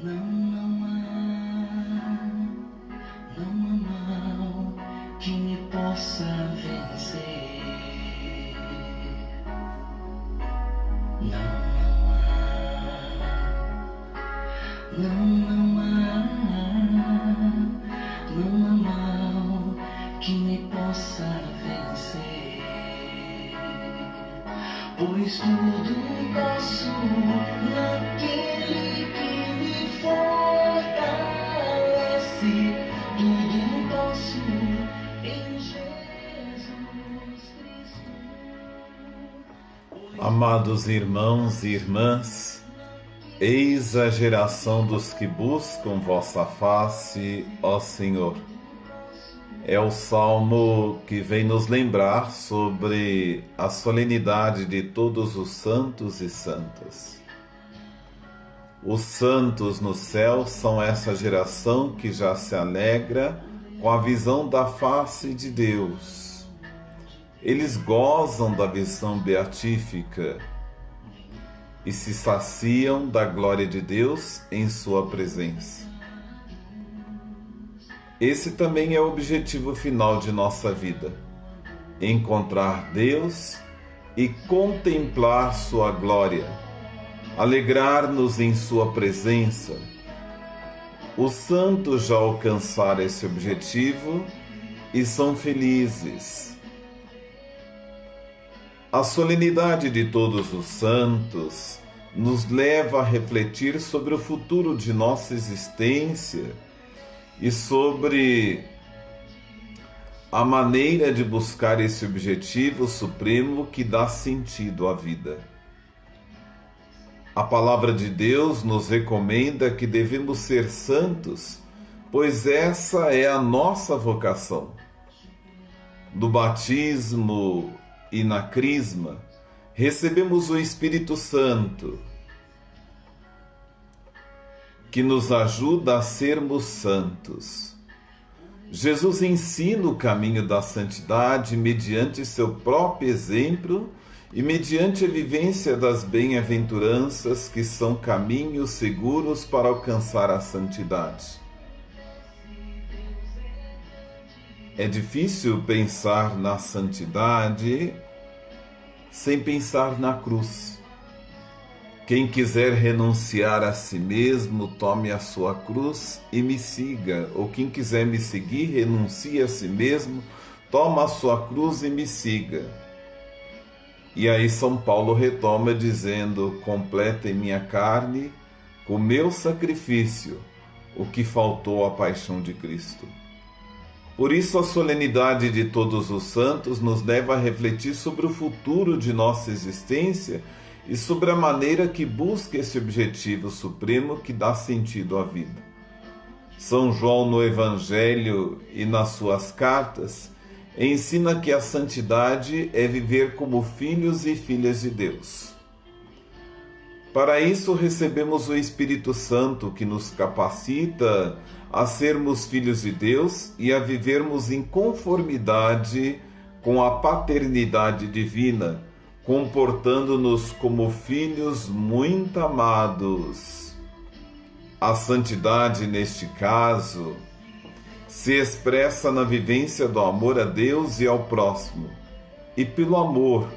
Não há mal que me possa vencer. Não há mal que me possa vencer. Pois tudo posso naquele que me fortalece. Tudo posso em Jesus Cristo. Amados irmãos e irmãs, eis a geração dos que buscam vossa face, ó Senhor. É o salmo que vem nos lembrar sobre a solenidade de todos os santos e santas. Os santos no céu são essa geração que já se alegra com a visão da face de Deus. Eles gozam da visão beatífica e se saciam da glória de Deus em sua presença. Esse também é o objetivo final de nossa vida: encontrar Deus e contemplar sua glória, alegrar-nos em sua presença. Os santos já alcançaram esse objetivo e são felizes. A solenidade de todos os santos nos leva a refletir sobre o futuro de nossa existência e sobre a maneira de buscar esse objetivo supremo que dá sentido à vida. A palavra de Deus nos recomenda que devemos ser santos, pois essa é a nossa vocação. No batismo e na crisma, recebemos o Espírito Santo, que nos ajuda a sermos santos. Jesus ensina o caminho da santidade mediante seu próprio exemplo e mediante a vivência das bem-aventuranças, que são caminhos seguros para alcançar a santidade. É difícil pensar na santidade sem pensar na cruz. Quem quiser renunciar a si mesmo, tome a sua cruz e me siga. Ou quem quiser me seguir, renuncie a si mesmo, toma a sua cruz e me siga. E aí São Paulo retoma dizendo: completa em minha carne, com meu sacrifício, o que faltou à paixão de Cristo. Por isso a solenidade de todos os santos nos leva a refletir sobre o futuro de nossa existência e sobre a maneira que busca esse objetivo supremo que dá sentido à vida. São João, no Evangelho e nas suas cartas, ensina que a santidade é viver como filhos e filhas de Deus. Para isso recebemos o Espírito Santo, que nos capacita a sermos filhos de Deus e a vivermos em conformidade com a paternidade divina, comportando-nos como filhos muito amados. A santidade, neste caso, se expressa na vivência do amor a Deus e ao próximo. E pelo amor,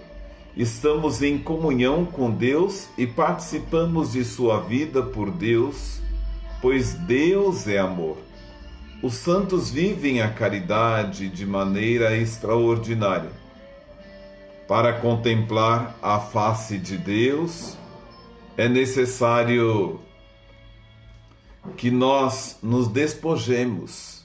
estamos em comunhão com Deus e participamos de sua vida por Deus, pois Deus é amor. Os santos vivem a caridade de maneira extraordinária. Para contemplar a face de Deus, é necessário que nós nos despojemos.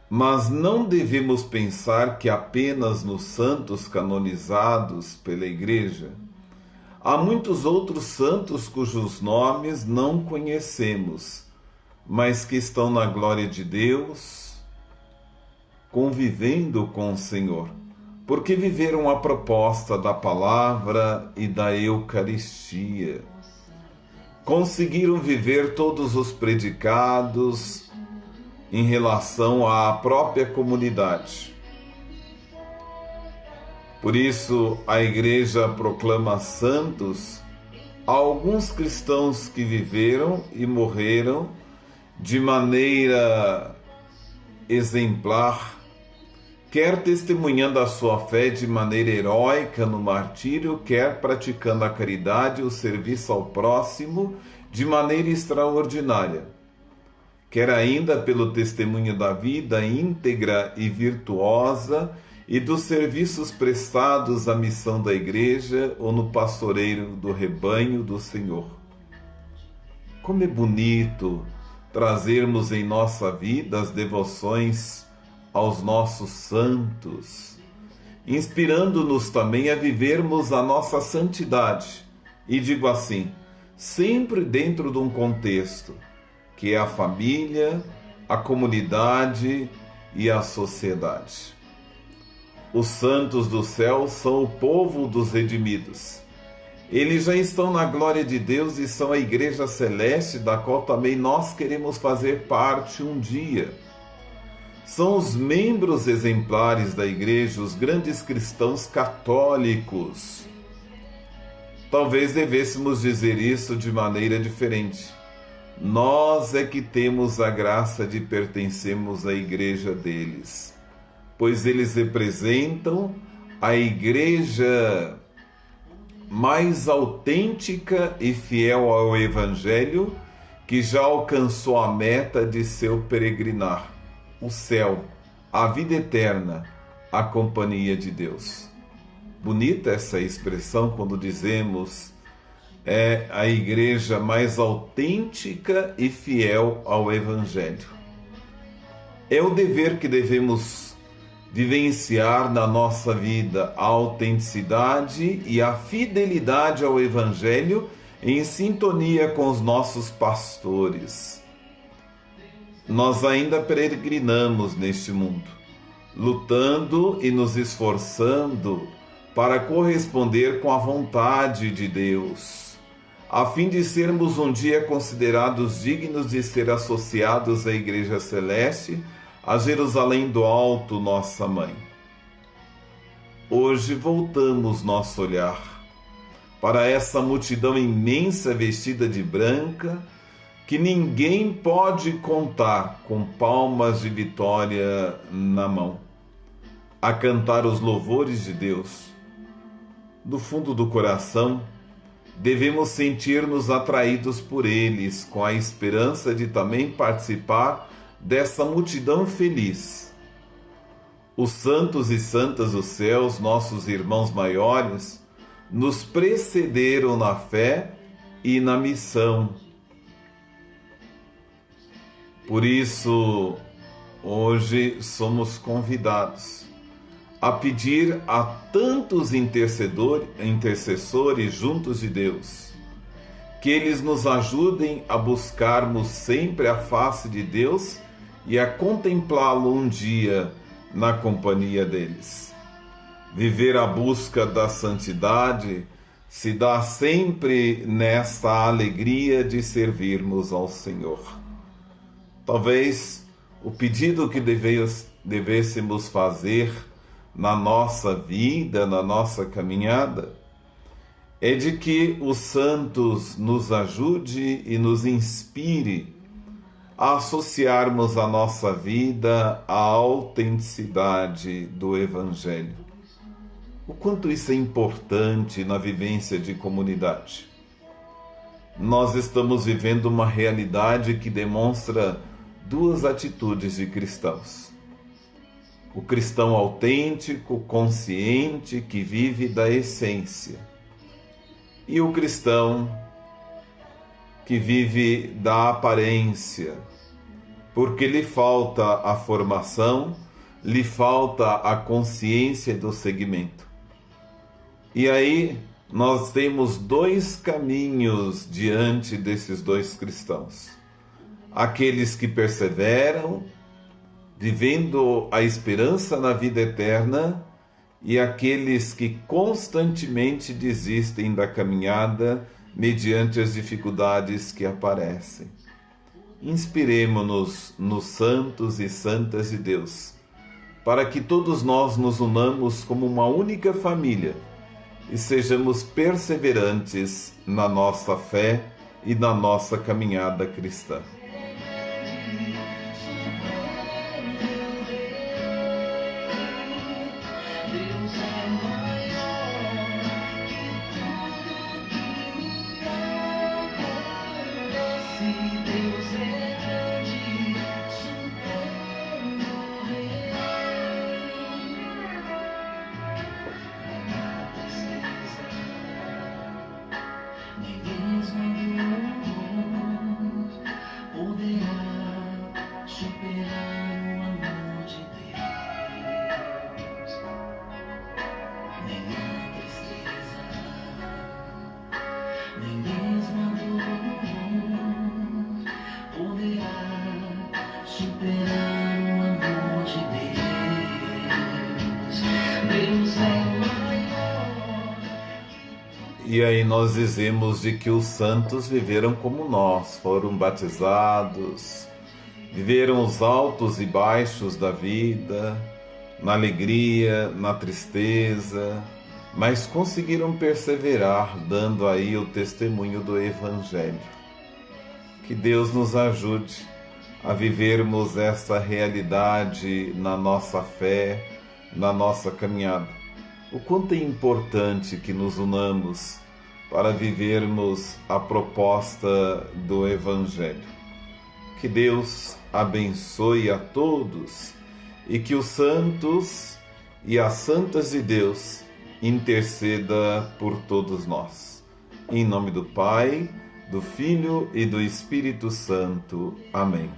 Mas não devemos pensar que apenas nos santos canonizados pela Igreja. Há muitos outros santos cujos nomes não conhecemos, mas que estão na glória de Deus, convivendo com o Senhor, porque viveram a proposta da palavra e da Eucaristia. Conseguiram viver todos os predicados em relação à própria comunidade. Por isso, a Igreja proclama santos Há alguns cristãos que viveram e morreram de maneira exemplar, quer testemunhando a sua fé de maneira heróica no martírio, quer praticando a caridade e o serviço ao próximo de maneira extraordinária, quer ainda pelo testemunho da vida íntegra e virtuosa e dos serviços prestados à missão da Igreja ou no pastoreio do rebanho do Senhor. Como é bonito trazermos em nossa vida as devoções aos nossos santos, inspirando-nos também a vivermos a nossa santidade, e digo assim, sempre dentro de um contexto, que é a família, a comunidade e a sociedade. Os santos do céu são o povo dos redimidos. Eles já estão na glória de Deus e são a Igreja Celeste, da qual também nós queremos fazer parte um dia. São os membros exemplares da Igreja, os grandes cristãos católicos. Talvez devêssemos dizer isso de maneira diferente. Nós é que temos a graça de pertencermos à Igreja deles, pois eles representam a Igreja mais autêntica e fiel ao Evangelho, que já alcançou a meta de seu peregrinar, o céu, a vida eterna, a companhia de Deus. Bonita essa expressão quando dizemos é a igreja mais autêntica e fiel ao Evangelho. É o dever que devemos vivenciar na nossa vida, a autenticidade e a fidelidade ao Evangelho em sintonia com os nossos pastores. Nós ainda peregrinamos neste mundo, lutando e nos esforçando para corresponder com a vontade de Deus, a fim de sermos um dia considerados dignos de ser associados à Igreja Celeste, a Jerusalém do Alto, nossa Mãe. Hoje voltamos nosso olhar para essa multidão imensa vestida de branca, que ninguém pode contar, com palmas de vitória na mão, a cantar os louvores de Deus. Do fundo do coração, devemos sentir-nos atraídos por eles, com a esperança de também participar dessa multidão feliz. Os santos e santas dos céus, nossos irmãos maiores, nos precederam na fé e na missão. Por isso, hoje somos convidados a pedir a tantos intercessores juntos de Deus, que eles nos ajudem a buscarmos sempre a face de Deus e a contemplá-lo um dia na companhia deles. Viver a busca da santidade se dá sempre nessa alegria de servirmos ao Senhor. Talvez o pedido que devêssemos fazer na nossa vida, na nossa caminhada, é de que os santos nos ajude e nos inspire a associarmos a nossa vida à autenticidade do Evangelho. O quanto isso é importante na vivência de comunidade. Nós estamos vivendo uma realidade que demonstra duas atitudes de cristãos. O cristão autêntico, consciente, que vive da essência. E o cristão que vive da aparência, porque lhe falta a formação, lhe falta a consciência do segmento. E aí nós temos dois caminhos diante desses dois cristãos. Aqueles que perseveram, vivendo a esperança na vida eterna, e aqueles que constantemente desistem da caminhada mediante as dificuldades que aparecem. Inspiremo-nos nos santos e santas de Deus, para que todos nós nos unamos como uma única família e sejamos perseverantes na nossa fé e na nossa caminhada cristã. Deus é maior que tudo que me acontece. Deus é grande, supremo rei. Não precisa nem mesmo a dor poderá superar o amor de Deus. Nenhuma tristeza, nem mesmo a dor poderá superar o amor de Deus. Deus é maior. E aí nós dizemos de que os santos viveram como nós, foram batizados, viveram os altos e baixos da vida, na alegria, na tristeza, mas conseguiram perseverar, dando aí o testemunho do Evangelho. Que Deus nos ajude a vivermos essa realidade na nossa fé, na nossa caminhada. O quanto é importante que nos unamos para vivermos a proposta do Evangelho. Que Deus abençoe a todos e que os santos e as santas de Deus interceda por todos nós. Em nome do Pai, do Filho e do Espírito Santo. Amém.